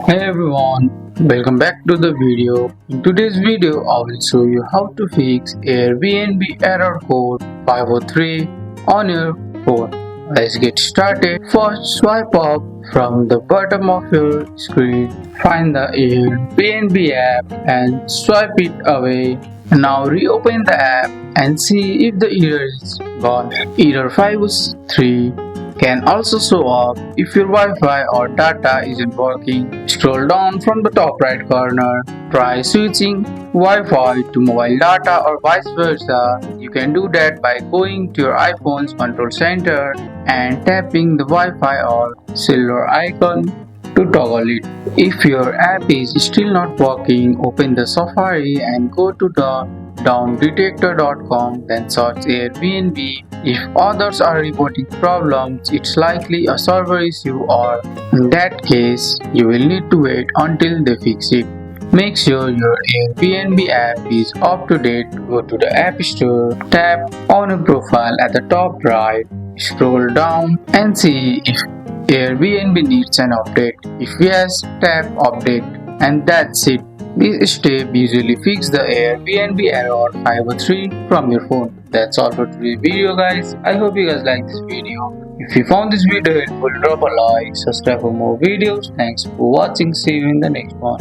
Hey everyone, welcome back to the video. In today's video, I will show you how to fix Airbnb error code 503 on your phone. Let's get started. First, swipe up from the bottom of your screen. Find the Airbnb app and swipe it away. Now reopen the app and see if the error is gone. Error 503 can also show up if your Wi-Fi or data isn't working. Scroll down from the top right corner. Try switching Wi-Fi to mobile data or vice versa. You can do that by going to your iPhone's control center and tapping the Wi-Fi or silver icon to toggle it. If your app is still not working, open the Safari and go to the downdetector.com, then search Airbnb. If others are reporting problems, it's likely a server issue, or in that case, you will need to wait until they fix it. Make sure your Airbnb app is up to date. Go to the App Store, tap on your profile at the top right, scroll down and see if Airbnb needs an update. If yes, tap update, and that's it. This step usually fixes the Airbnb error 503 from your phone. That's all for today's video, guys. I hope you guys like this video. If you found this video helpful, drop a like, subscribe for more videos. Thanks for watching. See you in the next one.